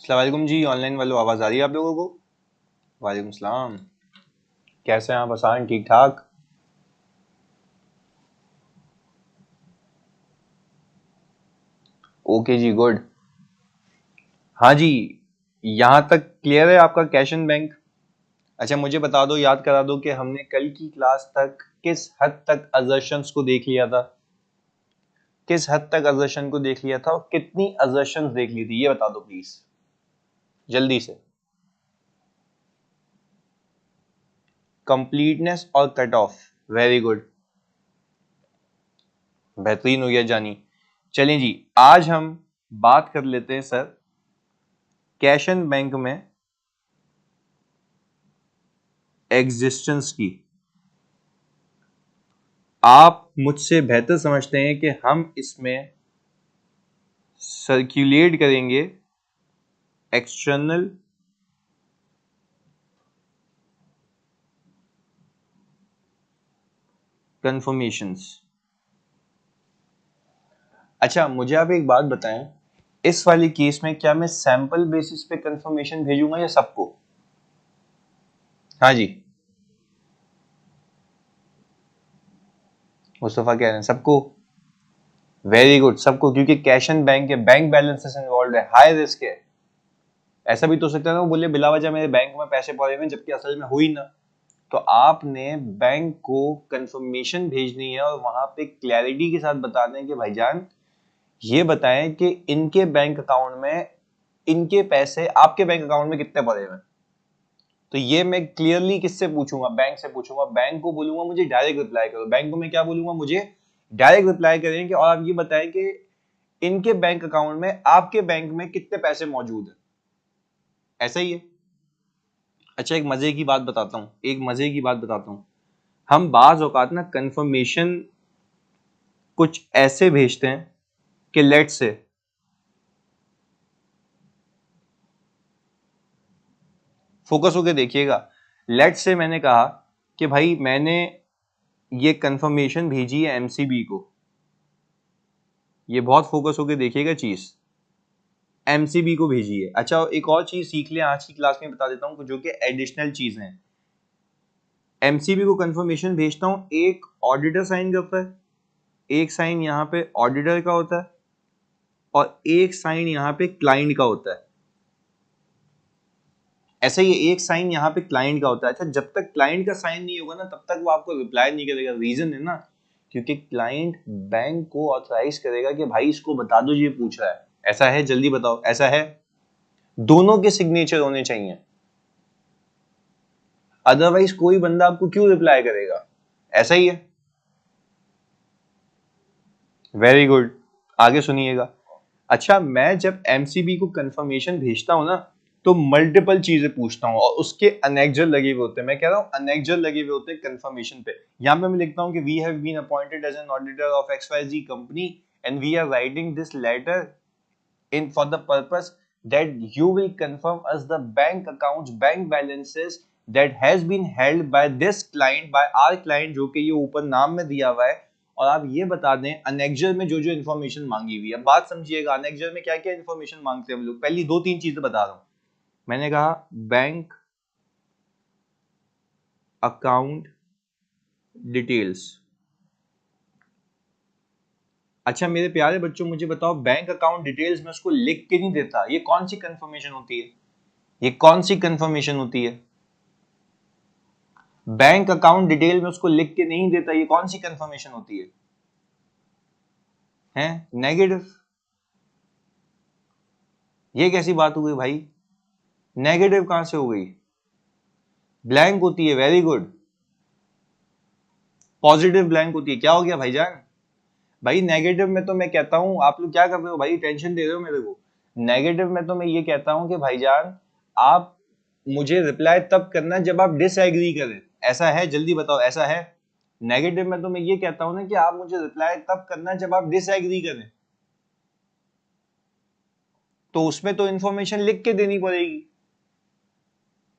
अस्सलाम वालेकुम जी। ऑनलाइन वालों, आवाज आ रही है आप लोगों को? वालेकुम सलाम। कैसे हैं आप हसान? ठीक ठाक? ओके जी, गुड। हाँ जी, यहाँ तक क्लियर है आपका कैश एंड बैंक? अच्छा मुझे बता दो, याद करा दो कि हमने कल की क्लास तक किस हद तक असर्शंस को देख लिया था, किस हद तक असर्शन को देख लिया था और कितनी असर्शंस देख ली थी, ये बता दो प्लीज जल्दी से। कंप्लीटनेस और कट ऑफ, वेरी गुड, बेहतरीन हो गया जानी। चलें जी, आज हम बात कर लेते हैं सर कैश एंड बैंक में एग्जिस्टेंस की। आप मुझसे बेहतर समझते हैं कि हम इसमें सर्कुलेट करेंगे एक्सटर्नल कंफर्मेशंस। अच्छा मुझे आप एक बात बताएं, इस वाली केस में क्या मैं सैंपल बेसिस पे कंफर्मेशन भेजूंगा या सबको? हाँ जी, मुस्तफा कह रहे हैं सबको। वेरी गुड, सबको, क्योंकि कैश एंड बैंक है, बैंक बैलेंसेस इन्वॉल्व है, हाई रिस्क है। ऐसा भी तो हो सकता है ना, वो बोले बिला वजह मेरे बैंक में पैसे पड़े हुए जबकि असल में हुई ना। तो आपने बैंक को कंफर्मेशन भेजनी है और वहां पे क्लैरिटी के साथ बताना है कि भाईजान ये बताएं कि इनके बैंक अकाउंट में इनके पैसे आपके बैंक अकाउंट में कितने पड़े हुए हैं। तो ये मैं क्लियरली किससे पूछूंगा? बैंक से पूछूंगा। बैंक को बोलूंगा मुझे डायरेक्ट रिप्लाई करो। बैंक को मैं क्या बोलूंगा? मुझे डायरेक्ट रिप्लाई करें कि और आप ये बताएं कि इनके बैंक अकाउंट में आपके बैंक में कितने पैसे मौजूद है। ऐसा ही है। अच्छा एक मजे की बात बताता हूं, एक मजे की बात बताता हूं। हम बाज औकात ना कंफर्मेशन कुछ ऐसे भेजते हैं कि लेट से फोकस होके देखिएगा। लेट से मैंने कहा कि भाई मैंने ये कंफर्मेशन भेजी है एमसीबी को। ये बहुत फोकस होके देखिएगा चीज, एमसीबी को भेजी है। अच्छा एक और चीज सीख लें, आज की क्लास में बता देता हूं जो कि एडिशनल चीज है। एमसीबी को कंफर्मेशन भेजता हूं, एक ऑडिटर साइन करता है, एक साइन यहां पे ऑडिटर का होता है और एक साइन यहां पे क्लाइंट का होता है। ऐसा ही एक साइन यहाँ पे क्लाइंट का होता है। अच्छा जब तक क्लाइंट का साइन नहीं होगा ना तब तक वो आपको रिप्लाई नहीं करेगा। रीजन है ना, क्योंकि क्लाइंट बैंक को ऑथराइज करेगा कि भाई इसको बता दो ये पूछ रहा है, ऐसा है, जल्दी बताओ, ऐसा है। दोनों के सिग्नेचर होने चाहिए, अदरवाइज कोई बंदा आपको क्यों रिप्लाई करेगा। ऐसा ही है। वेरी गुड, आगे सुनिएगा। अच्छा मैं जब एमसीबी को कंफर्मेशन भेजता हूं ना तो मल्टीपल चीजें पूछता हूं और उसके अनेक्जर लगे हुए होते हैं। मैं कह रहा हूं अनेक्जर लगे हुए होते हैं कंफर्मेशन पे। यहां पे मैं लिखता हूं कि we have been appointed as an auditor of XYZ company and we are writing this letter in for the purpose that you will confirm us the bank accounts, bank balances that has been held by this client, by our client, जो कि ये ऊपर नाम में दिया हुआ है। और आप ये बता दें अनेक्जर में जो जो इन्फॉर्मेशन मांगी हुई है। बात समझिएगा, अनेक्जर में क्या क्या इन्फॉर्मेशन मांगते हैं हम लोग। पहली दो तीन चीजें बता रहा हूं। मैंने कहा बैंक अकाउंट डिटेल्स। अच्छा मेरे प्यारे बच्चों मुझे बताओ, बैंक अकाउंट डिटेल्स में उसको लिख के नहीं देता, ये कौन सी कंफर्मेशन होती है? ये कौन सी कंफर्मेशन होती है? बैंक अकाउंट डिटेल में उसको लिख के नहीं देता, ये कौन सी कंफर्मेशन होती है? हैं नेगेटिव। ये कैसी बात हो गई भाई? नेगेटिव कहां से हो गई? ब्लैंक होती है। वेरी गुड, पॉजिटिव ब्लैंक होती है। क्या हो गया भाईजान? भाई नेगेटिव में तो मैं कहता हूं, आप लोग क्या कर रहे हो भाई, टेंशन दे रहे हो मेरे को। नेगेटिव में तो मैं ये कहता हूं कि भाईजान आप मुझे रिप्लाई तब करना जब आप डिसएग्री करें। ऐसा है? जल्दी बताओ, ऐसा है? नेगेटिव में तो मैं ये कहता हूं ना कि आप मुझे रिप्लाई तब करना जब आप डिसएग्री करें। तो उसमें तो इंफॉर्मेशन लिख के देनी पड़ेगी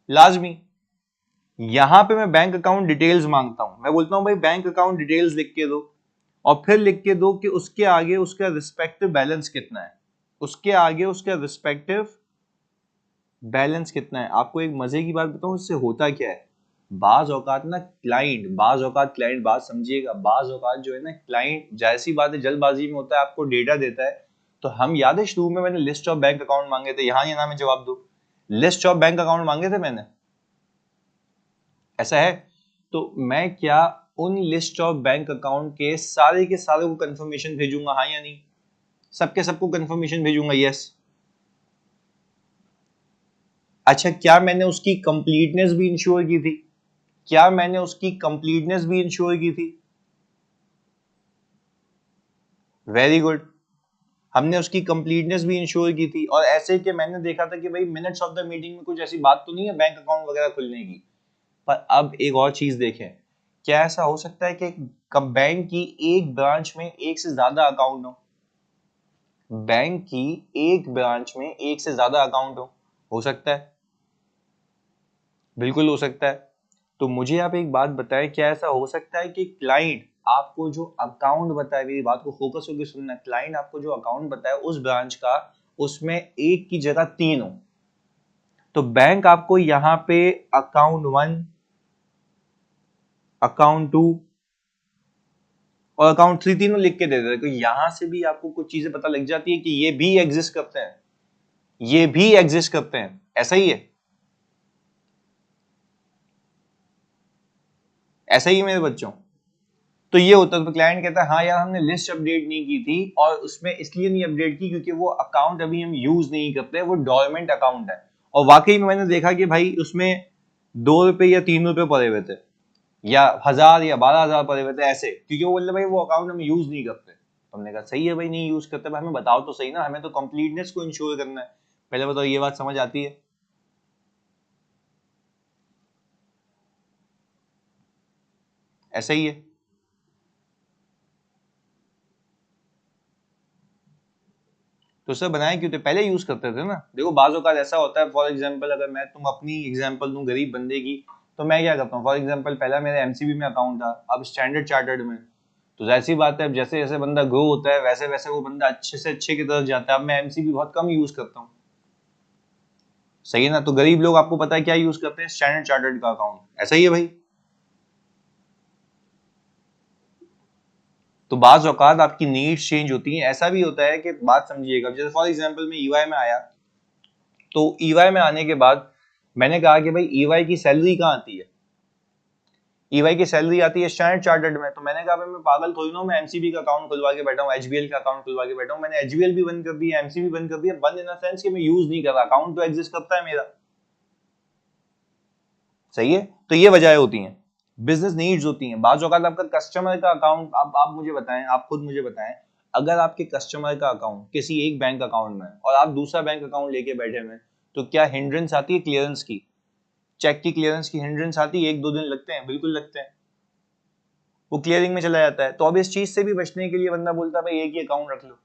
लाजमी। यहां पे मैं बैंक अकाउंट डिटेल्स मांगता हूं, मैं बोलता हूं भाई बैंक अकाउंट डिटेल्स लिख के दो और फिर लिख के दो कि उसके आगे उसका रिस्पेक्टिव बैलेंस कितना है, उसके आगे उसका रिस्पेक्टिव बैलेंस कितना है। आपको एक मजे की बात बताऊं, इससे होता क्या है, बाज औकात ना क्लाइंट, बात समझिएगा, बाज औकात जो है ना क्लाइंट, जैसी बात है जल्दबाजी में होता है, आपको डेटा देता है। तो हम याद है शुरू में मैंने लिस्ट ऑफ बैंक अकाउंट मांगे थे, यहाँ ये ना मैं जवाब दूं, लिस्ट ऑफ बैंक अकाउंट मांगे थे मैंने, ऐसा है। तो मैं क्या उन लिस्ट ऑफ बैंक अकाउंट के सारे को कंफर्मेशन भेजूंगा, हाँ या नहीं, सबके सबको कंफर्मेशन भेजूंगा, यस। अच्छा, क्या मैंने उसकी कंप्लीटनेस भी इंश्योर की थी, क्या मैंने उसकी कंप्लीटनेस भी इंश्योर की थी, वेरी गुड, हमने उसकी कंप्लीटनेस भी इंश्योर की थी। और ऐसे कि मैंने देखा था कि भाई मिनट्स ऑफ द मीटिंग में कुछ ऐसी बात तो नहीं है बैंक अकाउंट वगैरह खुलने की। पर अब एक और चीज देखें, क्या ऐसा हो सकता है कि बैंक की एक ब्रांच में एक से ज्यादा अकाउंट हो, बैंक की एक ब्रांच में एक से ज्यादा अकाउंट हो सकता है, बिल्कुल हो सकता है। तो मुझे आप एक बात बताएं, क्या ऐसा हो सकता है कि क्लाइंट आपको जो अकाउंट बताए, मेरी बात को फोकस होकर सुनना, क्लाइंट आपको जो अकाउंट बताए उस ब्रांच का, उसमें एक की जगह 3 हो। तो बैंक आपको यहां पे अकाउंट 1, अकाउंट 2 और अकाउंट 3 तीनों लिख के दे देते हैं। तो यहां से भी आपको कुछ चीजें पता लग जाती है कि ये भी एग्जिस्ट करते हैं, ये भी एग्जिस्ट करते हैं, ऐसा ही है, ऐसा ही है मेरे बच्चों। तो ये होता है, तो क्लाइंट कहता है हाँ यार हमने लिस्ट अपडेट नहीं की थी, और उसमें इसलिए नहीं अपडेट की क्योंकि वो अकाउंट अभी हम यूज नहीं करते, वो डोरमेंट अकाउंट है। और वाकई में मैंने देखा कि भाई उसमें 2 रुपए या 3 रुपए पड़े हुए थे, या 1000 या 12,000 पड़े हुए थे ऐसे, क्योंकि वो बोल रहे भाई वो अकाउंट हम यूज नहीं करते। तो हमने कहा सही है भाई, नहीं यूज करते, भाई हमें बताओ तो सही ना, हमें तो कंप्लीटनेस को इंश्योर करना है। पहले बताओ, ये बात समझ आती है? ऐसा ही है। तो सर बनाए क्यों थे, पहले यूज करते थे ना। देखो बाजों का ऐसा होता है, फॉर एग्जांपल अगर मैं तुम अपनी एग्जांपल दूं गरीब बंदे की, तो मैं क्या करता हूँ, फॉर एग्जांपल पहला मेरा एमसीबी में अकाउंट था, अब स्टैंडर्ड चार्टर्ड में। तो जैसी बात है, अब जैसे जैसे बंदा ग्रो होता है वैसे वैसे वो बंदा अच्छे से अच्छे की तरफ जाता है। अब मैं एमसीबी बहुत कम यूज करता हूँ, सही है ना। तो गरीब लोग आपको पता है क्या यूज करते हैं, स्टैंडर्ड चार्टर्ड का अकाउंट, ऐसा ही है भाई। तो बाज औकात आपकी नीड्स चेंज होती हैं, ऐसा भी होता है कि बात समझिएगा, जैसे फॉर एग्जांपल मैं ईवाई में आया, तो ईवाई में आने के बाद मैंने कहा कि भाई ईवाई की सैलरी कहाँ आती है, ईवाई की सैलरी आती है स्टैंडर्ड चार्टर्ड में। तो मैंने कहा भाई मैं पागल थोड़ी ना हूं, मैं एमसीबी का अकाउंट खुलवा के बैठा हूँ, एचबीएल का अकाउंट खुलवा के बैठा हूँ। मैंने एचबीएल भी बंद कर दिया, एमसीबी बंद कर दिया, बंद इन द सेंस कि मैं यूज नहीं कर रहा, अकाउंट तो एग्जिस्ट करता है मेरा, सही है। तो ये वजह होती हैं, बिजनेस नीड्स होती हैं। बाज़ औक़ात आपका कस्टमर का अकाउंट, आप मुझे बताएं, आप खुद मुझे बताएं, अगर आपके कस्टमर का अकाउंट किसी एक बैंक अकाउंट में है और आप दूसरा बैंक अकाउंट लेके बैठे हुए, तो क्या हिंड्रेंस आती है क्लियरेंस की, चेक की क्लियरेंस की हिंड्रेंस आती है, 1-2 दिन लगते हैं, बिल्कुल लगते हैं, वो क्लियरिंग में चला जाता है। तो अब इस चीज से भी बचने के लिए बंदा बोलता है भाई एक ही अकाउंट रख लो।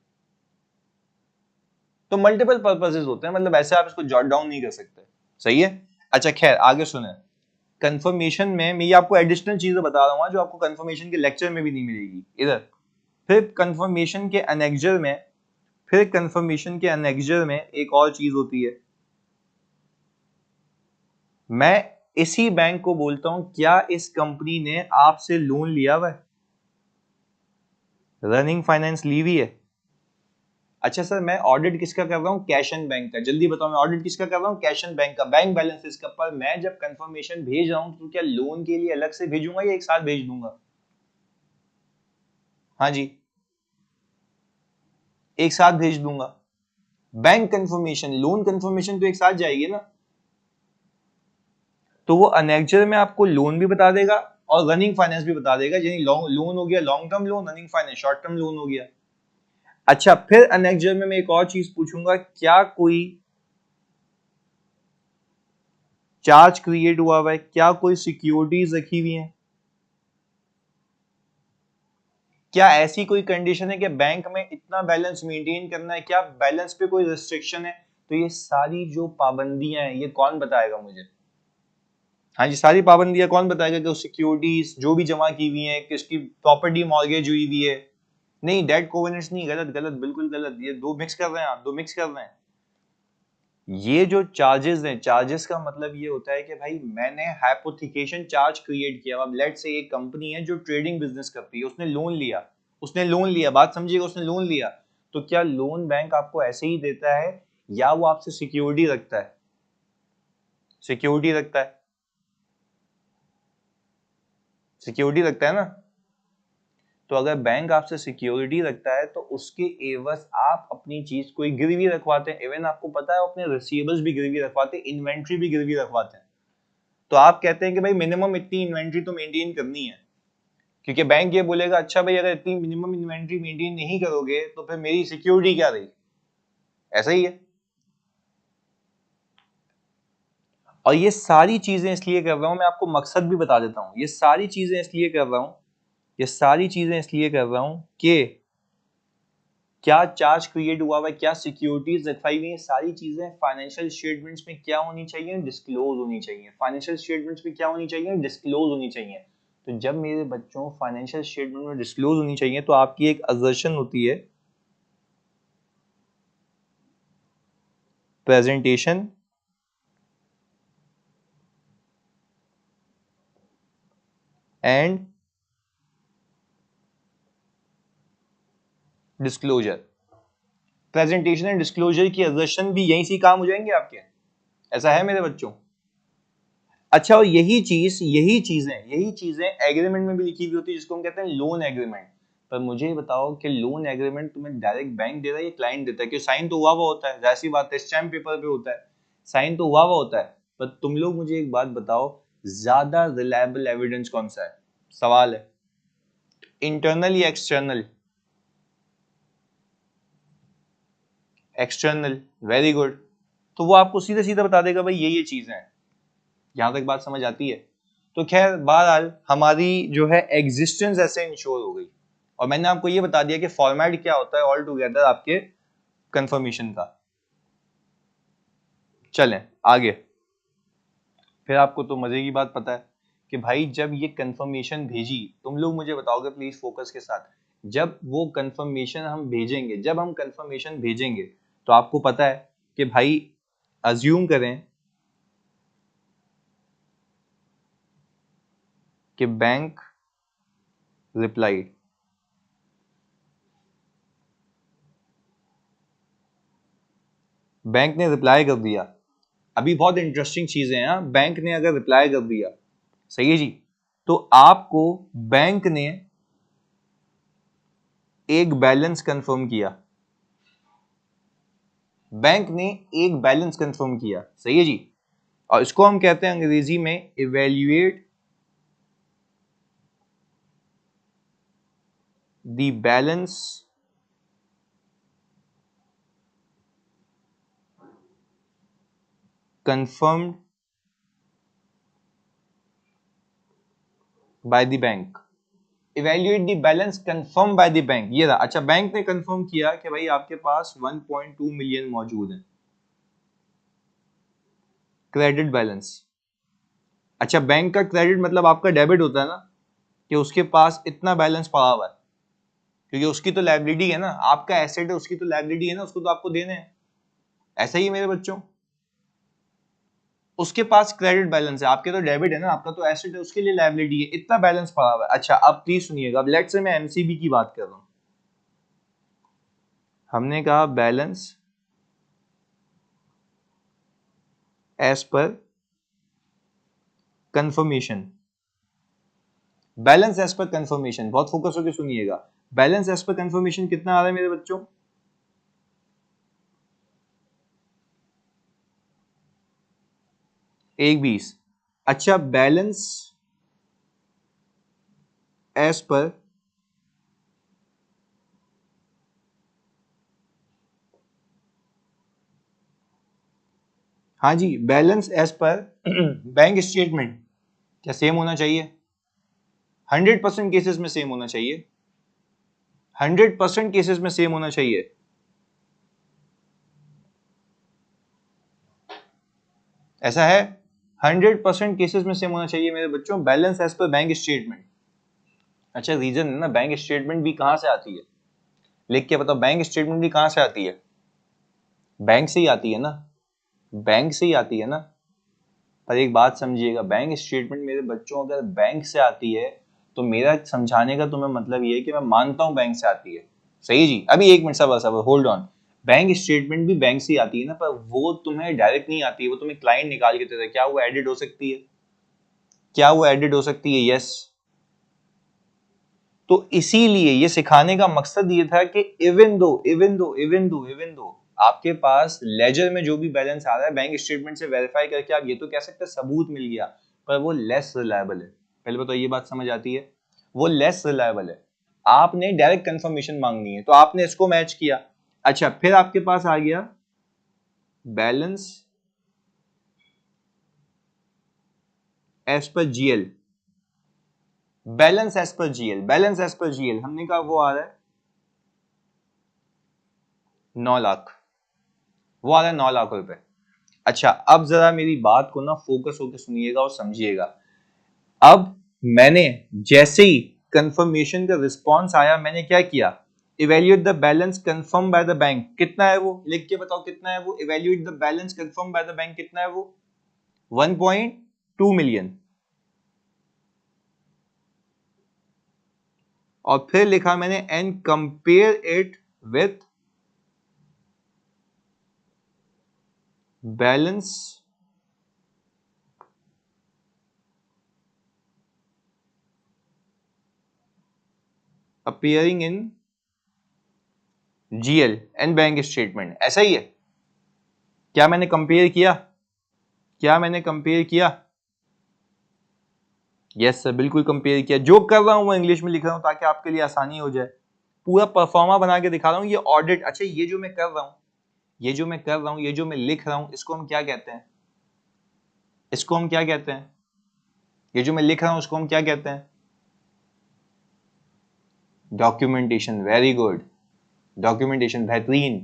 तो मल्टीपल पर्पसेस होते हैं, मतलब ऐसे आप इसको जॉट डाउन नहीं कर सकते, सही है। अच्छा खैर आगे सुने, कंफर्मेशन में मैं ये आपको एडिशनल चीजें बता रहा हूँ जो आपको कंफर्मेशन के लेक्चर में भी नहीं मिलेगी इधर। फिर कंफर्मेशन के अनेक्जर में, एक और चीज होती है, मैं इसी बैंक को बोलता हूं क्या इस कंपनी ने आपसे लोन लिया हुआ है, रनिंग फाइनेंस ली हुई है। अच्छा सर मैं ऑडिट किसका कर रहा हूँ, कैश एंड बैंक का, जल्दी बताओ मैं ऑडिट किसका कर रहा हूँ, कैश एंड बैंक का, बैंक बैलेंसेस का। पर मैं जब कंफर्मेशन भेज रहा हूँ तो क्या लोन के लिए अलग से भेजूंगा या एक साथ भेज दूंगा? हाँ जी, एक साथ भेज दूंगा। बैंक कंफर्मेशन, लोन कंफर्मेशन तो एक साथ जाएगी ना। तो वो अनेक्जर में आपको लोन भी बता देगा और रनिंग फाइनेंस भी बता देगा, यानी लोन हो गया long term loan, running finance short term loan हो गया। अच्छा फिर अनेक्जर में मैं एक और चीज पूछूंगा, क्या कोई चार्ज क्रिएट हुआ है, क्या कोई सिक्योरिटीज रखी हुई हैं, क्या ऐसी कोई कंडीशन है कि बैंक में इतना बैलेंस मेंटेन करना है, क्या बैलेंस पे कोई रिस्ट्रिक्शन है। तो ये सारी जो पाबंदियां हैं ये कौन बताएगा मुझे, हाँ जी सारी पाबंदियां कौन बताएगा, कि सिक्योरिटीज जो भी जमा की हुई है, किसकी प्रॉपर्टी मॉर्गेज हुई हुई है, नहीं डेट कोवेनेंट्स नहीं, गलत गलत बिल्कुल गलत, ये दो मिक्स कर रहे हैं आप, दो मिक्स कर रहे हैं। ये जो चार्जेस हैं, चार्जेस का मतलब ये होता है कि भाई मैंने हाइपोथिकेशन चार्ज क्रिएट किया। अब लेट्स से एक कंपनी है जो ट्रेडिंग बिजनेस करती है, उसने लोन लिया, बात समझिएगा, उसने लोन लिया। तो क्या लोन बैंक आपको ऐसे ही देता है या वो आपसे सिक्योरिटी रखता है? सिक्योरिटी रखता है, सिक्योरिटी रखता है ना। तो अगर बैंक आपसे सिक्योरिटी रखता है तो उसके एवज आप अपनी चीज कोई गिरवी रखवाते हैं। इवन आपको पता है अपने रिसीवेबल्स भी गिरवी रखवाते हैं, इन्वेंट्री भी गिरवी रखवाते हैं। तो आप कहते हैं कि भाई मिनिमम इतनी इन्वेंट्री तो मेंटेन करनी है, क्योंकि बैंक ये बोलेगा अच्छा भाई अगर इतनी मिनिमम इन्वेंट्री मेंटेन नहीं करोगे तो फिर मेरी सिक्योरिटी क्या रही। ऐसा ही है। और ये सारी चीजें इसलिए कर रहा हूं, मैं आपको मकसद भी बता देता हूं। ये सारी चीजें इसलिए कर रहा हूं, ये सारी चीजें इसलिए कर रहा हूं कि क्या चार्ज क्रिएट हुआ है, क्या सिक्योरिटीज रखवाई हुई है, सारी चीजें फाइनेंशियल स्टेटमेंट्स में क्या होनी चाहिए, डिस्क्लोज होनी चाहिए। फाइनेंशियल स्टेटमेंट्स में क्या होनी चाहिए, डिस्क्लोज होनी चाहिए। तो जब मेरे बच्चों फाइनेंशियल स्टेटमेंट में डिस्क्लोज होनी चाहिए तो आपकी एक असर्शन होती है presentation and disclosure. Presentation and disclosure की असर्शन भी यहीं से काम हो जाएंगे आपके। ऐसा है मेरे बच्चों। अच्छा, और यही चीजें एग्रीमेंट में भी लिखी हुई होती है, जिसको हम कहते हैं लोन एग्रीमेंट। पर मुझे ये बताओ कि लोन एग्रीमेंट तुम्हें डायरेक्ट बैंक दे रहा है या क्लाइंट देता है? कि साइन तो हुआ हुआ होता है, ऐसी बात है, स्टैम्प पेपर पे होता है, साइन तो हुआ हुआ होता है। पर तुम लोग मुझे एक बात बताओ, ज्यादा रिलायबल एविडेंस कौन सा है? सवाल है। इंटरनल या एक्सटर्नल? External, very good. तो वो आपको सीधा सीधा बता देगा भाई ये चीजें हैं। यहां तक बात समझ आती है? तो खैर बहरहाल हमारी जो है एग्जिस्टेंस ऐसे इंश्योर हो गई। और मैंने आपको ये बता दिया कि फॉर्मेट क्या होता है ऑल टुगेदर आपके कंफर्मेशन का। चलें आगे। फिर आपको तो मजे की बात पता है कि भाई जब ये कंफर्मेशन भेजी, तुम लोग मुझे बताओगे प्लीज फोकस के साथ, जब वो कंफर्मेशन हम भेजेंगे, जब हम कंफर्मेशन भेजेंगे तो आपको पता है कि भाई अज्यूम करें कि बैंक रिप्लाइड। बैंक ने रिप्लाई कर दिया। अभी बहुत इंटरेस्टिंग चीजें हैं। बैंक ने अगर रिप्लाई कर दिया, सही है जी, तो आपको बैंक ने एक बैलेंस कंफर्म किया। बैंक ने एक बैलेंस कंफर्म किया, सही है जी। और इसको हम कहते हैं अंग्रेजी में evaluate the balance confirmed by the bank. Evaluate the balance confirm by the bank, ये रहा। अच्छा, बैंक ने कंफर्म किया कि भाई आपके पास 1.2 मिलियन मौजूद है क्रेडिट बैलेंस। अच्छा, बैंक का क्रेडिट मतलब आपका डेबिट होता है ना, कि उसके पास इतना बैलेंस पड़ा हुआ है, क्योंकि उसकी तो लायबिलिटी है ना, आपका एसेट है, उसकी तो लायबिलिटी है ना, उसको तो आपको देने हैं। ऐसा ही है मेरे बच्चों, उसके पास क्रेडिट बैलेंस है, आपके तो डेबिट है ना, आपका तो एसेट है, उसके लिए लायबिलिटी है, इतना बैलेंस पड़ा हुआ है। अच्छा, अब प्लीज सुनिएगा। अब लेट्स से मैं एमसीबी की बात कर रहा हूं। हमने कहा balance as per confirmation. Balance as per confirmation, बहुत फोकस होकर सुनिएगा। बैलेंस एज पर कंफर्मेशन कितना आ रहा है मेरे बच्चों? 1.20। अच्छा, बैलेंस एज पर, हाँ जी, balance as per bank statement क्या सेम होना चाहिए? 100% केसेस में सेम होना चाहिए। 100% केसेस में सेम होना चाहिए। ऐसा है, 100% केसेस में सेम होना चाहिए मेरे बच्चों, balance as per bank statement. अच्छा, रीजन है ना, बैंक स्टेटमेंट भी कहां से आती है? लिख के बताओ, बैंक स्टेटमेंट भी कहां से आती है? बैंक से ही आती है ना। बैंक से ही आती है ना। पर एक बात समझिएगा, बैंक स्टेटमेंट मेरे बच्चों अगर बैंक से आती है तो मेरा समझाने का तुम्हें मतलब ये है कि मैं मानता हूं बैंक से आती है, सही जी। अभी एक मिनट, सबर सबर, होल्ड ऑन। बैंक स्टेटमेंट भी बैंक से ही आती है ना, पर वो तुम्हें डायरेक्ट नहीं आती है, वो तुम्हें क्लाइंट निकाल के देता है। क्या वो एडिट हो सकती है? क्या वो एडिट हो सकती है? यस। तो इसीलिए ये सिखाने का मकसद ये था कि इवन दो आपके पास लेजर में जो भी बैलेंस आ रहा है, बैंक स्टेटमेंट से वेरीफाई करके आप ये तो कह सकते हैं सबूत मिल गया, पर वो लेस रिलायबल है। पहले बताओ, ये बात समझ आती है? वो लेस रिलायबल है। आपने डायरेक्ट कंफर्मेशन मांगनी है तो आपने इसको मैच किया। अच्छा, फिर आपके पास आ गया balance as per GL. Balance as per GL, balance as per GL हमने कहा वो आ रहा है 9 लाख, वो आ रहा है 9 लाख रुपए। अच्छा, अब जरा मेरी बात को ना फोकस होकर सुनिएगा और समझिएगा। अब मैंने जैसे ही कंफर्मेशन का रिस्पॉन्स आया, मैंने क्या किया? Evaluate the balance confirm by the bank. कितना है वो? लिख के बताओ कितना है वो। Evaluate the balance confirm by the bank, कितना है वो? 1.2 मिलियन। और फिर लिखा मैंने and compare it with balance appearing in GL and bank statement. ऐसा ही है? क्या मैंने कंपेयर किया? क्या मैंने कंपेयर किया? यस सर, बिल्कुल कंपेयर किया। जो कर रहा हूं वो इंग्लिश में लिख रहा हूं ताकि आपके लिए आसानी हो जाए। पूरा परफॉर्मा बना के दिखा रहा हूं, ये ऑडिट। अच्छा, ये जो मैं कर रहा हूं, ये जो मैं कर रहा हूं, ये जो मैं लिख रहा हूं, इसको हम क्या कहते हैं? इसको हम क्या कहते हैं? ये जो मैं लिख रहा हूं उसको हम क्या कहते हैं? डॉक्यूमेंटेशन। वेरी गुड, डॉक्यूमेंटेशन, बेहतरीन।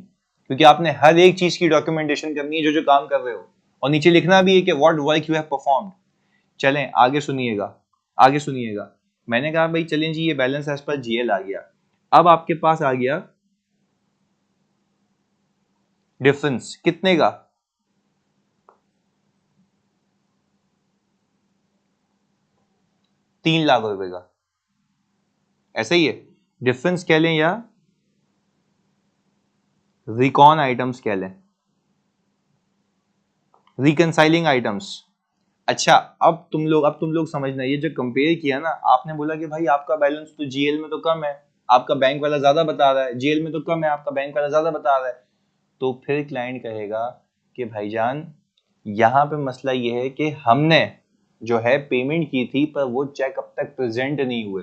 क्योंकि आपने हर एक चीज की डॉक्यूमेंटेशन करनी है जो जो काम कर रहे हो, और नीचे लिखना भी है कि what work you have performed. चलें आगे सुनिएगा, आगे सुनिएगा। मैंने कहा भाई चलें जी, ये बैलेंस एज पर जीएल आ गया। अब आपके पास आ गया डिफरेंस, कितने का? 3 लाख रुपए का। ऐसा ही है? डिफरेंस कह लें या रिकॉन आइटम्स कह लें, रिकनसाइलिंग आइटम्स। अच्छा, अब तुम लोग समझना, ये जो कंपेयर किया ना, आपने बोला कि भाई आपका बैलेंस तो जीएल में तो कम है, आपका बैंक वाला ज्यादा बता रहा है, जीएल में तो कम है, आपका बैंक वाला ज्यादा बता रहा है। तो फिर क्लाइंट कहेगा कि भाईजान, यहाँ पे मसला ये है कि हमने जो है पेमेंट की थी, पर वो चेक अब तक प्रेजेंट नहीं हुए,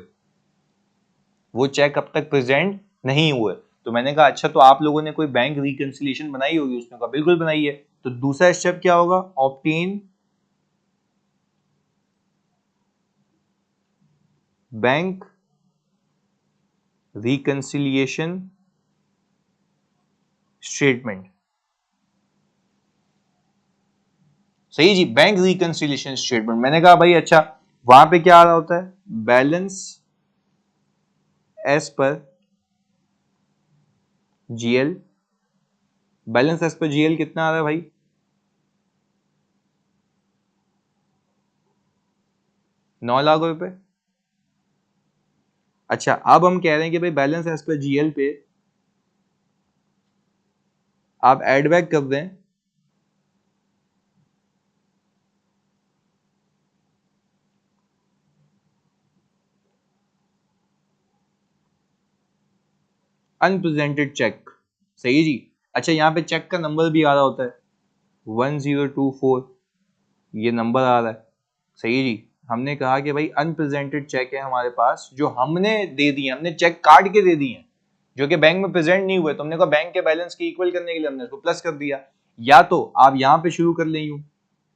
वो चेक अब तक प्रेजेंट नहीं हुए। तो मैंने कहा अच्छा, तो आप लोगों ने कोई बैंक रिकंसिलिएशन बनाई होगी? उसने कहा बिल्कुल बनाई है। तो दूसरा स्टेप क्या होगा? Obtain bank reconciliation statement. सही जी, बैंक रिकंसिलिएशन स्टेटमेंट। मैंने कहा भाई अच्छा, वहां पे क्या आ रहा होता है? Balance as per GL. Balance as per GL कितना आ रहा है भाई? 9 लाख रुपए। अच्छा, अब हम कह रहे हैं कि भाई बैलेंस एज पर जीएल पे आप एड बैक कर दें अनप्रेजेंटेड चेक। सही जी। अच्छा, यहाँ पे चेक का नंबर भी आ रहा होता है 1024, ये नंबर आ रहा है। सही जी। हमने कहा कि भाई अनप्रेजेंटेड चेक है हमारे पास, जो हमने दे दिए, हमने चेक काट के दे दिए, जो कि बैंक में प्रेजेंट नहीं हुए। तुमने कहा बैंक के बैलेंस के इक्वल करने के लिए हमने उसको प्लस कर दिया। या तो आप यहां पे शुरू कर लें यूं,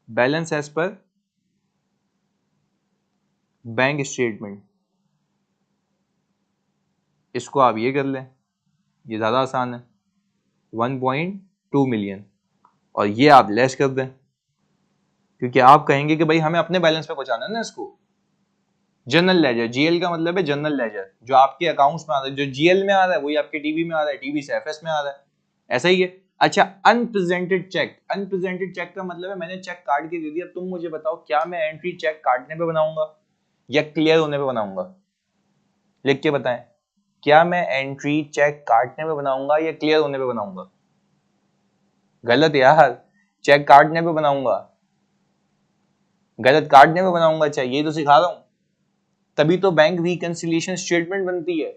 balance as per bank statement, इसको आप ये कर लें, ये ज्यादा आसान है, 1.2 मिलियन, और ये आप लेस कर दें, क्योंकि आप कहेंगे कि भाई हमें अपने बैलेंस पे पहुंचाना है ना इसको। जनरल लेजर, जीएल का मतलब है जनरल लेजर, जो आपके अकाउंट्स में आ रहा है, जो जीएल में आ रहा है वही आपके टीबी में आ रहा है, टीबी से एफएस में आ रहा है। ऐसा ही है। अच्छा, अनप्रेजेंटेड चेक, अनप्रेजेंटेड चेक का मतलब है मैंने चेक काट के दे दिया, तुम मुझे बताओ क्या मैं एंट्री चेक काटने पे बनाऊंगा या क्लियर होने पे बनाऊंगा? लिख के बताएं, क्या मैं एंट्री चेक काटने पे बनाऊंगा या क्लियर होने पे बनाऊंगा? गलत यार, चेक काटने पे बनाऊंगा, गलत, काटने पे बनाऊंगा। अच्छा, ये तो सिखा रहा हूं, तभी तो बैंक रिकंसिलिएशन स्टेटमेंट बनती है।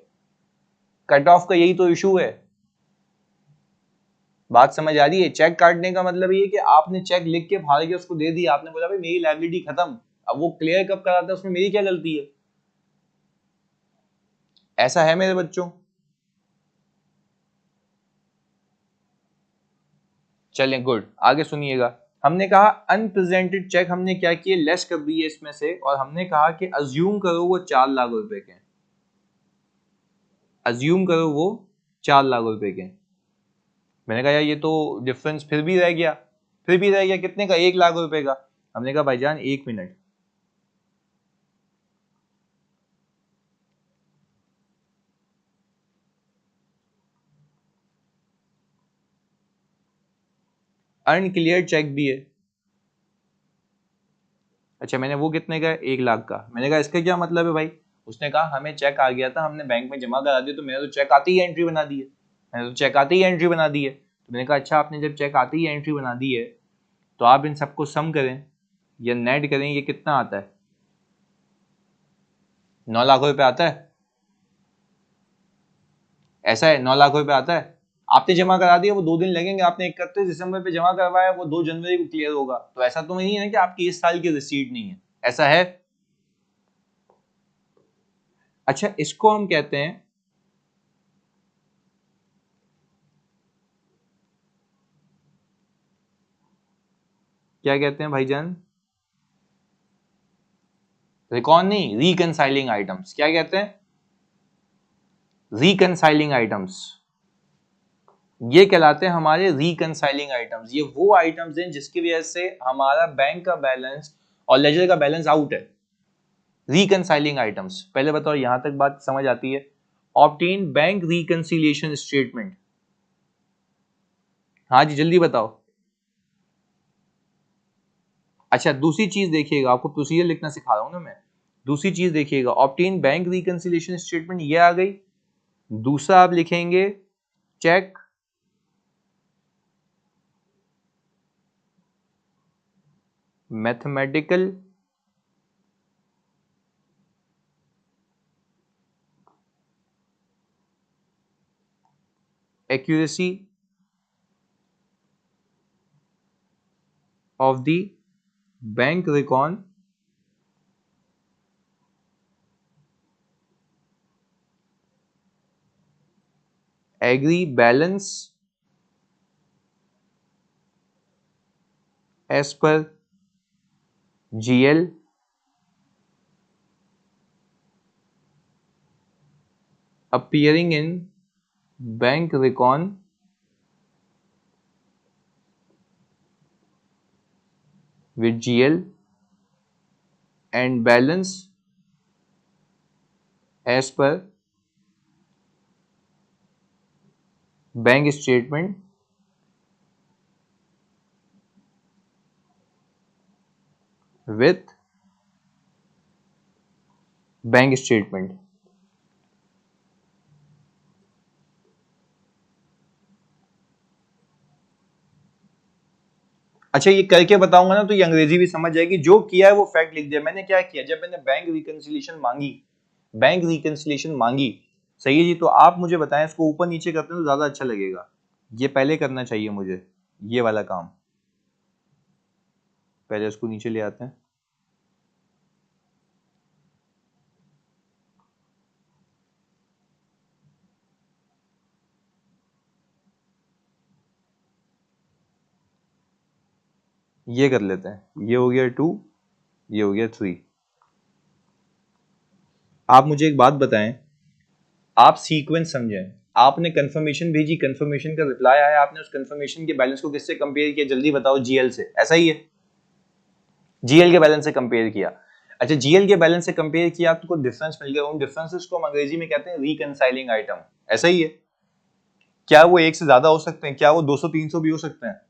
कट ऑफ का यही तो इशू है। बात समझ आ रही है? चेक काटने का मतलब ये कि आपने चेक लिख के फाड़ के उसको दे दिया, आपने बोला भाई मेरी लायबिलिटी खत्म, अब वो क्लियर कब कराता है उसमें मेरी क्या गलती है? ऐसा है मेरे बच्चों? चलें, गुड, आगे सुनिएगा। हमने कहा अनप्रेजेंटेड चेक हमने क्या किए, लेस कर दिए इसमें से, और हमने कहा कि अज्यूम करो वो 4 लाख रुपए के, अज्यूम करो वो 4 लाख रुपए के। मैंने कहा यार ये तो डिफरेंस फिर भी रह गया, फिर भी रह गया कितने का, 1 लाख रुपए का। हमने कहा भाईजान 1 मिनट, अनक्लियर चेक भी है। अच्छा, मैंने वो कितने का, 1 लाख का। मैंने कहा इसका क्या मतलब है भाई? उसने कहा हमें चेक आ गया था, हमने बैंक में जमा करा दिया, तो मैंने तो चेक आते ही एंट्री बना दी है, मैंने तो चेक आते ही एंट्री बना दी है। तो मैंने कहा अच्छा, आपने जब चेक आते ही एंट्री बना दी है तो आप इन सबको सम करें या नेट करें, ये कितना आता है? 9 लाख रुपए आता है? ऐसा है, 9 लाख रुपए आता है। आपने जमा करा दिया, वो 2 दिन लगेंगे, आपने 31 दिसंबर पे जमा करवाया, वो 2 जनवरी को क्लियर होगा, तो ऐसा तो नहीं है ना कि आपकी इस साल की रिसीट नहीं है, ऐसा है? अच्छा, इसको हम कहते हैं, क्या कहते हैं भाईजान? रिकॉन नहीं, रिकनसाइलिंग आइटम्स। क्या कहते हैं? Reconciling items. ये कहलाते हैं हमारे रिकनसाइलिंग आइटम्स। ये वो आइटम्स हैं जिसकी वजह से हमारा बैंक का बैलेंस और लेजर का बैलेंस आउट है। रिकनसाइलिंग आइटम्स, पहले बताओ यहां तक बात समझ आती है? Obtain bank reconciliation statement. हाँ जी, जल्दी बताओ। अच्छा, दूसरी चीज देखिएगा, आपको प्रोसीजर लिखना सिखा रहा हूं ना मैं। दूसरी चीज देखिएगा, ऑब्टेन बैंक रिकंसिलिएशन स्टेटमेंट, ये आ गई। दूसरा आप लिखेंगे check mathematical accuracy of the bank recon agree balance as per GL appearing in bank recon with GL and balance as per bank statement with bank statement. अच्छा, ये करके बताऊंगा ना तो ये अंग्रेजी भी समझ जाएगी। जो किया है वो फैक्ट लिख दिया। मैंने क्या किया, जब मैंने बैंक रिकंसिलिएशन मांगी, बैंक रिकंसिलिएशन मांगी, सही है जी, तो आप मुझे बताएं इसको ऊपर नीचे करते हैं तो ज्यादा अच्छा लगेगा। ये पहले करना चाहिए मुझे, ये वाला काम पहले इसको नीचे ले आते हैं। ये कर लेते हैं, ये हो गया 2, ये हो गया 3। आप मुझे एक बात बताएं, आप सीक्वेंस समझें। आपने कंफर्मेशन भेजी, कंफर्मेशन का रिप्लाई आया, आपने उस कंफर्मेशन के बैलेंस को किससे कंपेयर किया, जल्दी बताओ? जीएल से, ऐसा ही है? जीएल के बैलेंस से कंपेयर किया। अच्छा, जीएल के बैलेंस से कंपेयर किया, आपको डिफरेंस मिल गया। उन डिफरेंसेस को हम अंग्रेजी में कहते हैं रिकंसाइलिंग आइटम, ऐसा ही है? क्या वो एक से ज्यादा हो सकते हैं? क्या वो 200-300 भी हो सकते हैं?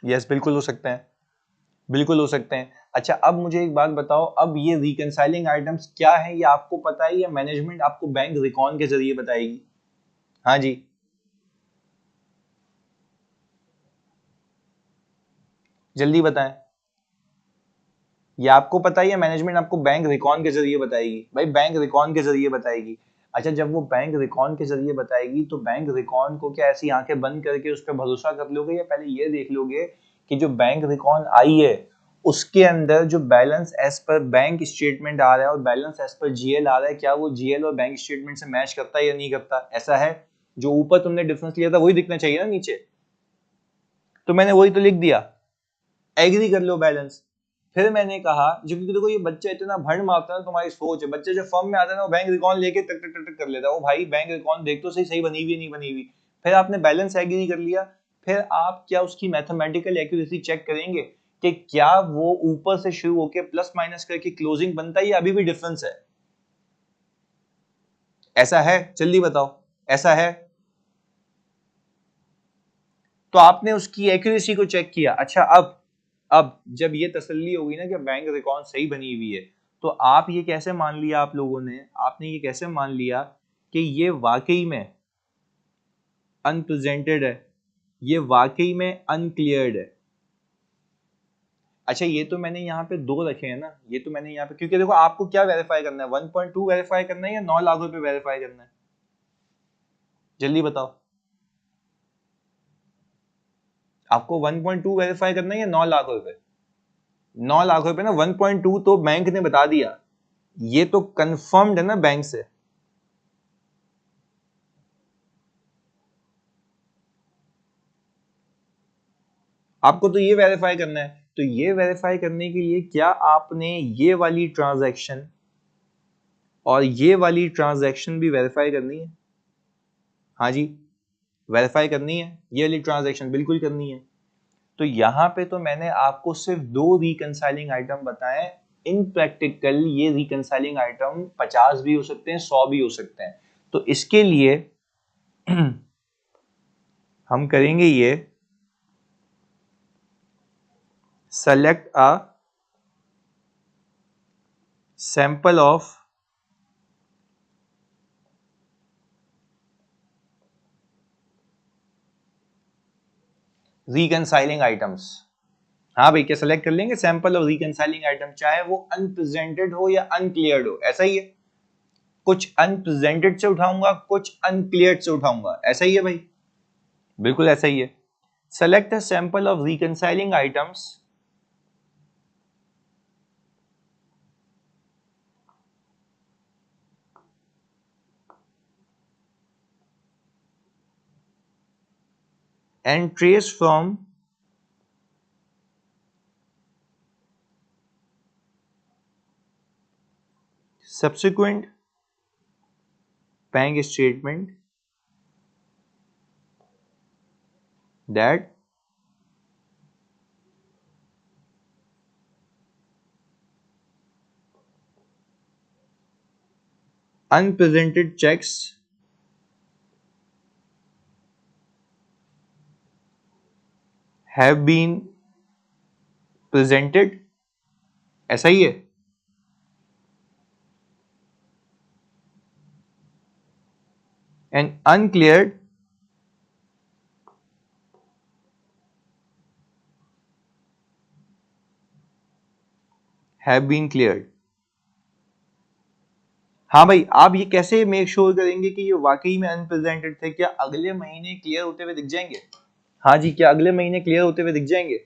यस, बिल्कुल हो सकते हैं, बिल्कुल हो सकते हैं। अच्छा, अब मुझे एक बात बताओ, अब ये रिकंसाइलिंग आइटम्स क्या है, ये आपको पता है या मैनेजमेंट आपको बैंक रिकॉन के जरिए बताएगी? हाँ जी, जल्दी बताएं। ये आपको पता है या मैनेजमेंट आपको बैंक रिकॉन के जरिए बताएगी? भाई बैंक रिकॉन के जरिए बताएगी। अच्छा, जब वो बैंक रिकॉन के जरिए बताएगी तो बैंक रिकॉन को क्या ऐसी आंखें बंद करके उस पर भरोसा कर लोगे, या पहले ये देख लोगे कि जो बैंक रिकॉन आई है उसके अंदर जो balance as per bank statement आ रहा है और बैलेंस एज पर जीएल आ रहा है, क्या वो जीएल और बैंक स्टेटमेंट से मैच करता है या नहीं करता? ऐसा है, जो ऊपर तुमने डिफरेंस लिया था वही दिखना चाहिए ना नीचे, तो मैंने वही तो लिख दिया, एग्री कर लो बैलेंस। फिर मैंने कहा, जो क्योंकि देखो ये बच्चा इतना भंड मारता है ना, तुम्हारी सोच है, बच्चे जब फॉर्म में आता है ना वो बैंक रिकॉन लेके टक टक टक टक कर लेता है, वो भाई बैंक रिकॉन देख तो सही, सही बनी हुई है नहीं बनी हुई। फिर आपने बैलेंस एग्री कर लिया, फिर आप क्या उसकी मैथमेटिकल एक्यूरेसी चेक करेंगे कि क्या वो ऊपर से शुरू होकर प्लस माइनस करके क्लोजिंग बनता है या अभी भी डिफरेंस है? ऐसा है? जल्दी बताओ, ऐसा है? तो आपने उसकी एक्यूरेसी को चेक किया। अच्छा, अब जब ये तसल्ली होगी ना कि बैंक रिकॉर्ड सही बनी हुई है, तो आप ये कैसे मान लिया, आप लोगों ने, आपने ये कैसे मान लिया कि ये वाकई में अनप्रेजेंटेड है, ये वाकई में अनक्लियर्ड है? अच्छा, ये तो मैंने यहाँ पे दो रखे हैं ना, ये तो मैंने यहाँ पे, क्योंकि देखो आपको क्या वेरीफाई करना है, 1.2 वेरीफाई करना है या 9 लाख रुपए वेरीफाई करना है? जल्दी बताओ, आपको 1.2 वेरीफाई करना है या 9 लाख रुपए? 9 लाख रुपए ना, 1.2 तो बैंक ने बता दिया, ये तो कंफर्म्ड है ना बैंक से। आपको तो ये वेरीफाई करना है, तो ये वेरीफाई करने के लिए क्या आपने ये वाली ट्रांजैक्शन और ये वाली ट्रांजैक्शन भी वेरीफाई करनी है? हाँ जी, वेरीफाई करनी है, ये वाली ट्रांजैक्शन बिल्कुल करनी है। तो यहां पे तो मैंने आपको सिर्फ दो रिकंसाइलिंग आइटम बताए। इन प्रैक्टिकल ये रिकंसाइलिंग आइटम 50 भी हो सकते हैं, 100 भी हो सकते हैं। तो इसके लिए हम करेंगे ये, select a sample of reconciling items। हाँ भाई, क्या सेलेक्ट कर लेंगे सैंपल ऑफ रिकंसाइलिंग आइटम, चाहे वो अनप्रेजेंटेड हो या अनक्लियर्ड हो, ऐसा ही है। कुछ अनप्रेजेंटेड से उठाऊंगा, कुछ अनक्लियर्ड से उठाऊंगा, ऐसा ही है भाई, बिल्कुल ऐसा ही है। Select a sample of reconciling items and trace from subsequent bank statement that unpresented checks have been presented, ऐसा ही है। And uncleared have been cleared। हाँ भाई, आप ये कैसे मेक श्योर करेंगे कि ये वाकई में अनप्रेजेंटेड थे? क्या अगले महीने क्लियर होते हुए दिख जाएंगे? हाँ जी, क्या अगले महीने क्लियर होते हुए दिख जाएंगे?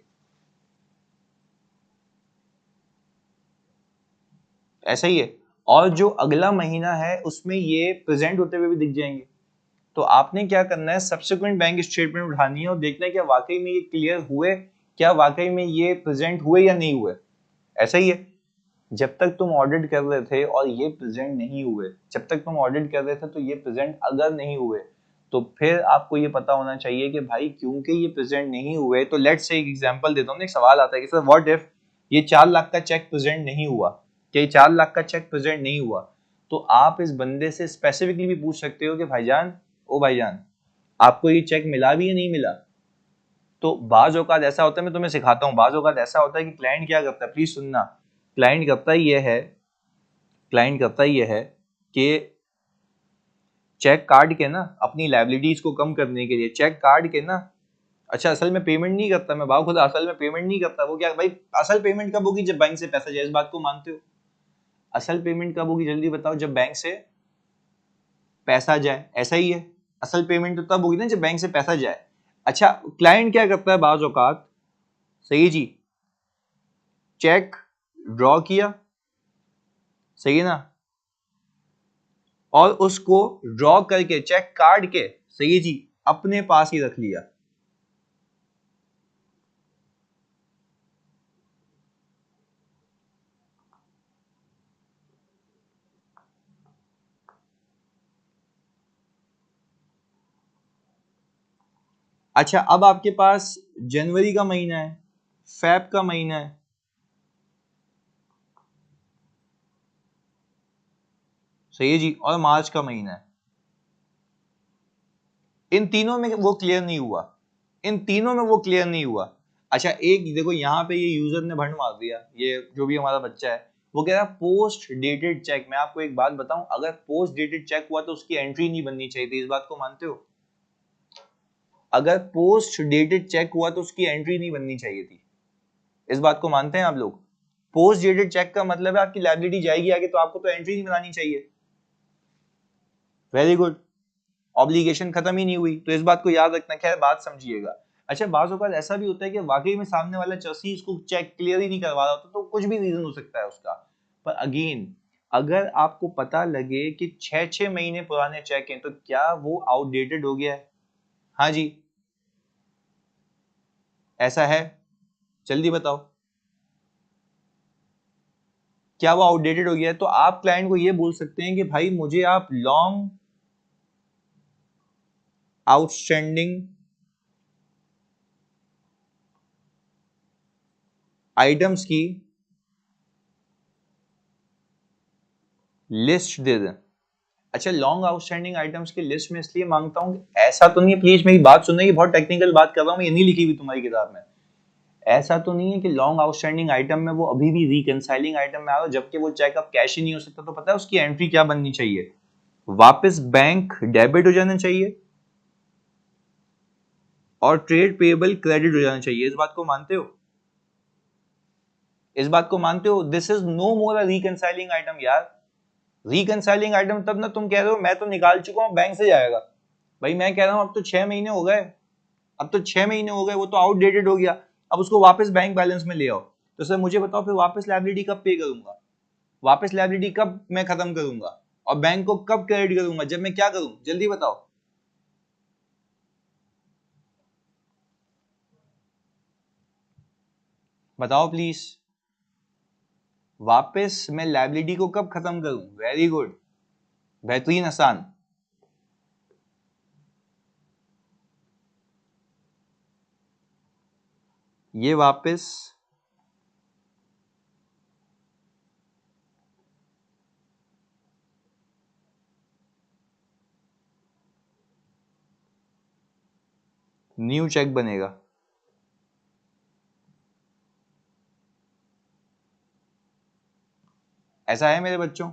ऐसा ही है। और जो अगला महीना है उसमें ये प्रेजेंट होते हुए भी दिख जाएंगे। तो आपने क्या करना है, सब्सिक्वेंट बैंक स्टेटमेंट उठानी है और देखना है क्या वाकई में ये क्लियर हुए, क्या वाकई में ये प्रेजेंट हुए या नहीं हुए। ऐसा ही है। जब तक तुम ऑडिट कर रहे थे और ये प्रेजेंट नहीं हुए, जब तक तुम ऑडिट कर रहे थे तो ये प्रेजेंट अगर नहीं हुए, तो फिर आपको ये पता होना चाहिए कि भाई क्योंकि ये प्रेजेंट नहीं हुए, तो लेट्स से एक एग्जांपल देता हूँ। एक सवाल आता है कि सर व्हाट इफ ये 4 लाख का चेक प्रेजेंट नहीं हुआ, कि ये 4 लाख का चेक प्रेजेंट नहीं हुआ, तो आप इस बंदे से स्पेसिफिकली भी पूछ सकते हो कि भाईजान ओ भाईजान आपको ये चेक मिला भी या नहीं मिला। तो बाज औकात ऐसा होता है, मैं तुम्हें सिखाता हूँ, बाज औकात ऐसा होता है कि क्लाइंट क्या करता है, प्लीज सुनना, क्लाइंट करता ही ये है, क्लाइंट करता ही ये है कि चेक काट के ना अपनी लायबिलिटीज को कम करने के लिए चेक काट के ना, अच्छा असल में पेमेंट नहीं करता, मैं बाव खुदा असल में पेमेंट नहीं करता, वो क्या भाई असल पेमेंट कब होगी, जब बैंक से पैसा जाए, इस बात को मानते हो। असल पेमेंट कब होगी जल्दी बताओ, जब बैंक से पैसा जाए, ऐसा ही है, असल पेमेंट तो तब होगी ना जब बैंक से पैसा जाए। अच्छा क्लाइंट क्या करता है बाज औकात, सही जी, चेक ड्रॉ किया, सही है ना, और उसको ड्रॉ करके चेक काट के, सही जी, अपने पास ही रख लिया। अच्छा अब आपके पास जनवरी का महीना है, फेब का महीना है, सही है जी, और मार्च का महीना है, इन तीनों में वो क्लियर नहीं हुआ, इन तीनों में वो क्लियर नहीं हुआ। अच्छा एक देखो यहाँ पे ये यूजर ने भंड मार दिया, ये जो भी हमारा बच्चा है, वो कह रहा पोस्ट डेटेड चेक। मैं आपको एक बात बताऊं, अगर पोस्ट डेटेड चेक हुआ तो उसकी एंट्री नहीं बननी चाहिए थी, इस बात को मानते हो। अगर पोस्ट डेटेड चेक हुआ तो उसकी एंट्री नहीं बननी चाहिए थी, इस बात को मानते हैं आप लोग। पोस्ट डेटेड चेक का मतलब है आपकी लायबिलिटी जाएगी आगे, तो आपको तो एंट्री नहीं बनानी चाहिए। वेरी गुड, ऑब्लिगेशन खत्म ही नहीं हुई, तो इस बात को याद रखना, खैर बात समझिएगा। अच्छा बाज़ औक़ात ऐसा भी होता है कि वाकई में सामने वाला चर्सी इसको चेक क्लियर ही नहीं करवा रहा होता, तो कुछ भी रीजन हो सकता है उसका। पर अगेन अगर आपको पता लगे कि 6-6 महीने पुराने चेक हैं, तो क्या वो आउटडेटेड हो गया है? हाँ जी, ऐसा है, जल्दी बताओ, क्या वो आउटडेटेड हो गया है? तो आप क्लाइंट को ये बोल सकते हैं कि भाई मुझे आप लॉन्ग आउटस्टैंडिंग आइटम्स की लिस्ट दे दें। अच्छा लॉन्ग आउटस्टैंडिंग आइटम्स की लिस्ट में इसलिए मांगता हूँ, ऐसा तो नहीं है, प्लीज मेरी बात सुनना, ये बहुत टेक्निकल बात कर रहा हूँ, ये नहीं लिखी हुई तुम्हारी किताब में। ऐसा तो नहीं है कि लॉन्ग आउटस्टैंडिंग आइटम में वो अभी भी रिकंसाइलिंग आइटम में आ रहा हो, जबकि वो चेक अब कैश ही नहीं हो सकता, तो पता है उसकी एंट्री क्या बननी चाहिए, वापस बैंक डेबिट हो जाना चाहिए और ट्रेड पेएबल क्रेडिट हो जाना चाहिए। इस बात को मानते हो, इस बात को मानते हो? This is no more a reconciling item यार। रिकंसाइलिंग आइटम तब ना तुम कह रहे हो मैं तो निकाल चुका हूं बैंक से जाएगा, भाई मैं कह रहा हूं अब तो 6 महीने हो गए, अब तो 6 महीने हो गए, वो तो आउटडेटेड हो गया, अब उसको वापस बैंक बैलेंस में ले आओ। तो सर मुझे बताओ फिर वापस लायबिलिटी कब पे करूंगा, वापस लायबिलिटी कब मैं खत्म करूंगा, और बैंक को कब क्रेडिट करूंगा, जब मैं क्या करूं, जल्दी बताओ। बताओ प्लीज, वापस मैं लायबिलिटी को कब खत्म करूं, वेरी गुड, बेहतरीन, आसान। ये वापस न्यू चेक बनेगा। ऐसा है मेरे बच्चों,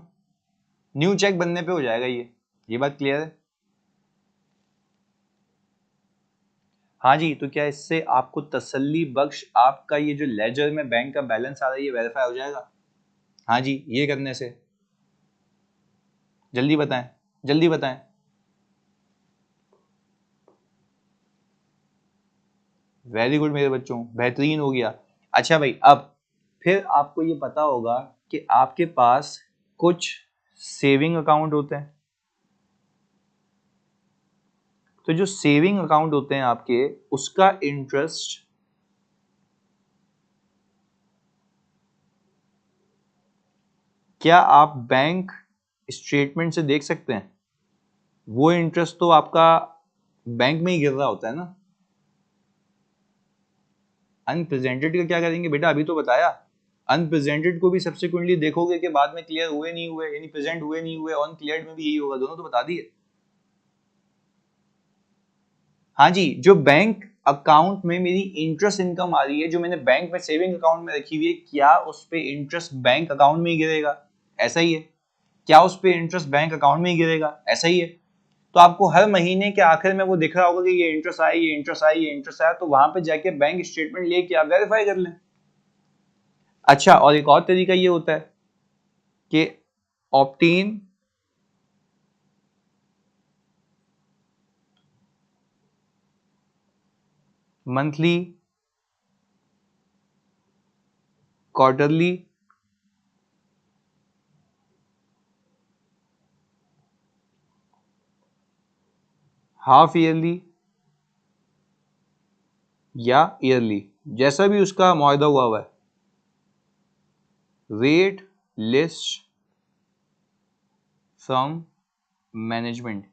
न्यू चेक बनने पे हो जाएगा ये बात क्लियर है। हाँ जी, तो क्या इससे आपको तसल्ली बख्श आपका ये जो लेजर में बैंक का बैलेंस आ रहा है ये वेरीफाई हो जाएगा? हाँ जी, ये करने से, जल्दी बताएं, जल्दी बताएं। वेरी गुड मेरे बच्चों, बेहतरीन हो गया। अच्छा भाई अब फिर आपको ये पता होगा कि आपके पास कुछ सेविंग अकाउंट होते हैं, तो जो सेविंग अकाउंट होते हैं आपके, उसका इंटरेस्ट क्या आप बैंक स्टेटमेंट से देख सकते हैं? वो इंटरेस्ट तो आपका बैंक में ही गिर रहा होता है ना। अनप्रेजेंटेड का क्या करेंगे बेटा, अभी तो बताया। अनप्रेजेंटेड को भी सब्सिक्वेंटली देखोगे कि बाद में क्लियर हुए नहीं हुए, यानी प्रेजेंट हुए नहीं हुए, ऑन क्लियर्ड में भी यही होगा, दोनों तो बता दिए। हाँ जी, जो बैंक अकाउंट में मेरी इंटरेस्ट इनकम आ रही है, जो मैंने बैंक में सेविंग अकाउंट में रखी हुई है, क्या उस पे इंटरेस्ट बैंक अकाउंट में ही गिरेगा? ऐसा ही है। क्या उस पे इंटरेस्ट बैंक अकाउंट में ही गिरेगा? ऐसा ही है। तो आपको हर महीने के आखिर में वो दिख रहा होगा कि ये इंटरेस्ट आया, ये इंटरेस्ट आया, ये इंटरेस्ट आया, तो वहां पे जाके बैंक स्टेटमेंट लेके आप वेरीफाई कर लें। अच्छा, और एक और तरीका ये होता है कि obtain monthly, quarterly half yearly या ईयरली, जैसा भी उसका मुआहदा हुआ है, रेट लिस्ट फ्रॉम मैनेजमेंट।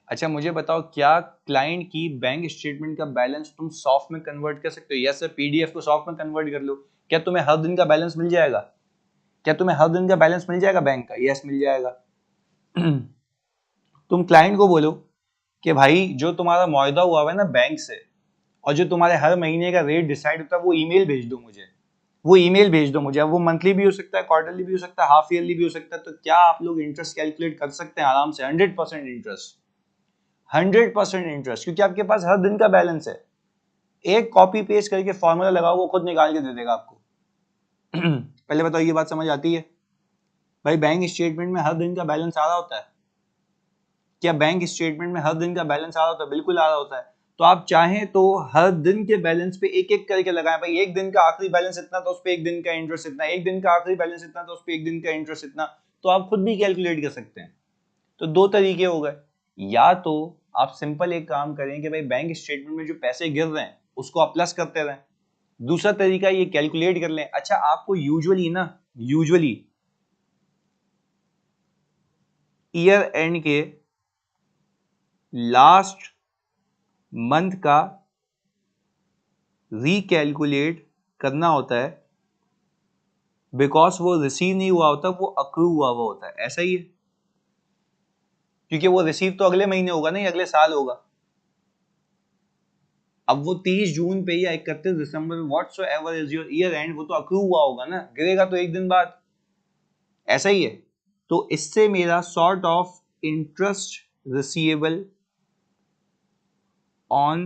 अच्छा मुझे बताओ, क्या क्लाइंट की बैंक स्टेटमेंट का बैलेंस तुम सॉफ्ट में कन्वर्ट कर सकते हो? यस सर, पीडीएफ को सॉफ्ट में कन्वर्ट कर लो। क्या तुम्हें हर दिन का बैलेंस मिल जाएगा? क्या तुम्हें हर दिन का बैलेंस मिल जाएगा बैंक का? यस मिल जाएगा। तुम क्लाइंट को बोलो कि भाई जो तुम्हारा मुआहदा हुआ है ना बैंक से, और जो तुम्हारे हर महीने का रेट डिसाइड होता है, वो ईमेल भेज दो मुझे। वो ईमेल भेज दो मुझे। अब वो मंथली भी हो सकता है, क्वार्टरली भी हो सकता है, हाफ ईयरली भी हो सकता है। तो क्या आप लोग इंटरेस्ट कैलकुलेट कर सकते हैं आराम से? 100% इंटरेस्ट, 100% इंटरेस्ट, क्योंकि आपके पास हर दिन का बैलेंस है। एक कॉपी पेस्ट करके फॉर्मूला लगाओ, वो खुद निकाल के दे देगा आपको। पहले बताओ, ये बात समझ आती है? भाई बैंक स्टेटमेंट में हर दिन का बैलेंस आ रहा होता है। क्या बैंक स्टेटमेंट में हर दिन का बैलेंस आ रहा होता है? बिल्कुल आ रहा होता है। तो आप चाहें तो हर दिन के बैलेंस पे एक एक करके लगाएं। भाई एक दिन का आखिरी बैलेंस इतना, तो उस पर एक दिन का इंटरेस्ट इतना, एक दिन का आखिरी बैलेंस इतना, तो उस पर एक दिन का इंटरेस्ट इतना। तो आप खुद भी कैलकुलेट कर सकते हैं। तो दो तरीके हो गए। या तो आप सिंपल एक काम करें कि भाई बैंक स्टेटमेंट में जो पैसे गिर रहे हैं उसको आप प्लस करते रहें। दूसरा तरीका ये कैलकुलेट कर लें। अच्छा, आपको यूजुअली ईयर एंड के लास्ट मंथ का रिकैलकुलेट करना होता है, बिकॉज वो रिसीव नहीं हुआ होता, वो अक्रू हुआ हुआ होता है। ऐसा ही है, क्योंकि वो रिसीव तो अगले महीने होगा नहीं, अगले साल होगा। अब वो 30 जून पे या 31 दिसंबर, whatsoever is your year end, वो तो अक्रू हुआ होगा ना, गिरेगा तो एक दिन बाद। ऐसा ही है। तो इससे मेरा sort of interest receivable on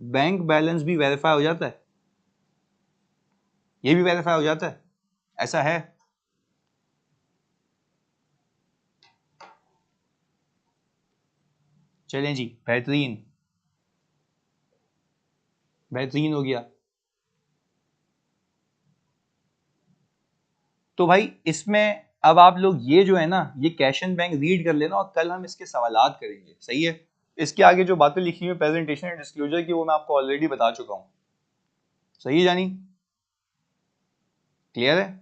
bank balance भी वेरीफाई हो जाता है, ये भी वेरीफाई हो जाता है। ऐसा है। चलें जी, बेहतरीन, बेहतरीन हो गया। तो भाई इसमें अब आप लोग ये जो है ना, ये कैश एंड बैंक रीड कर लेना, और कल हम इसके सवालात करेंगे। सही है? इसके आगे जो बातें लिखी हुई प्रेजेंटेशन एंड डिस्क्लोजर की, वो मैं आपको ऑलरेडी बता चुका हूं। सही है जानी? क्लियर है?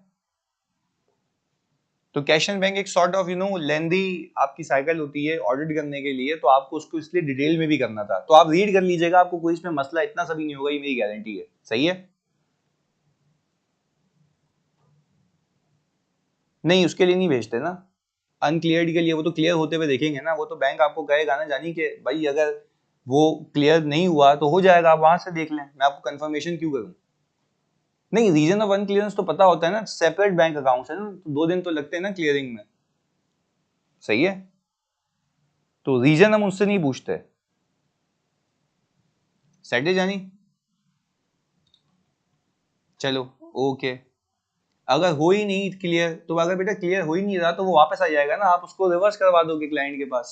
तो कैश एंड बैंक एक सॉर्ट ऑफ लेंदी आपकी साइकिल होती है ऑडिट करने के लिए, तो आपको उसको इसलिए डिटेल में भी करना था। तो आप रीड कर लीजिएगा, आपको कोई इसमें मसला इतना सा भी नहीं होगा, ये मेरी गारंटी है। सही है? नहीं, उसके लिए नहीं भेजते ना, अनक्लियर्ड के लिए। वो तो क्लियर होते हुए देखेंगे ना, वो तो बैंक आपको कहेगा ना जानी कि भाई अगर वो क्लियर नहीं हुआ तो हो जाएगा, आप वहां से देख लें, मैं आपको कंफर्मेशन क्यों करूं? नहीं, रीजन ऑफ अनक्लियरेंस तो पता होता है ना, सेपरेट बैंक अकाउंट है ना, तो 2 दिन तो लगते हैं ना क्लियरिंग में। सही है? तो रीजन हम उससे नहीं पूछते। सेट है जानी? चलो, ओके। अगर हो ही नहीं क्लियर, तो अगर बेटा क्लियर हो ही नहीं रहा, तो वो वापस आ जाएगा ना, आप उसको रिवर्स करवा दोगे क्लाइंट के पास।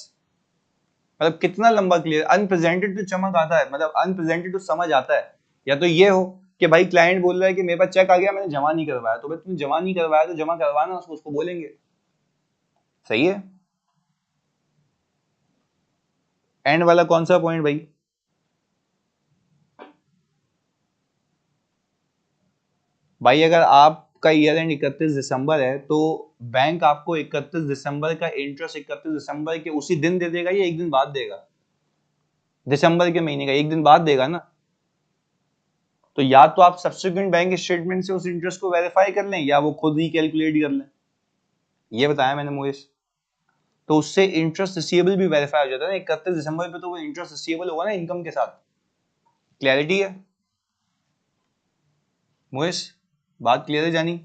मतलब कितना लंबा क्लियर, अनप्रेजेंटेड तो चमक आता है, मतलब अनप्रेजेंटेड तो समझ आता है। या तो ये हो कि भाई क्लाइंट बोल रहा है कि मेरे पास चेक आ गया, मैंने जमा नहीं करवाया, तो भाई तुमने जमा नहीं करवाया तो जमा करवाना, उसको बोलेंगे। सही है? एंड वाला कौन सा पॉइंट भाई? भाई अगर आपका ईयर एंड 31 दिसंबर है, तो बैंक आपको 31 दिसंबर का इंटरेस्ट 31 दिसंबर के उसी दिन दे देगा, या एक दिन बाद देगा? दिसंबर के महीने का एक दिन बाद देगा ना। तो या तो आप सब्सिक्वेंट बैंक स्टेटमेंट से उस इंटरेस्ट को वेरीफाई कर लें, या वो खुद ही कैलकुलेट कर लें। ये बताया मैंने मोहिश। तो उससे इंटरेस्ट रिसीवेबल भी वेरीफाई हो जाता है ना। 31 दिसंबर पे तो वो इंटरेस्ट रिसीवेबल होगा ना इनकम के साथ। क्लैरिटी है मोहिश? बात क्लियर है जानी?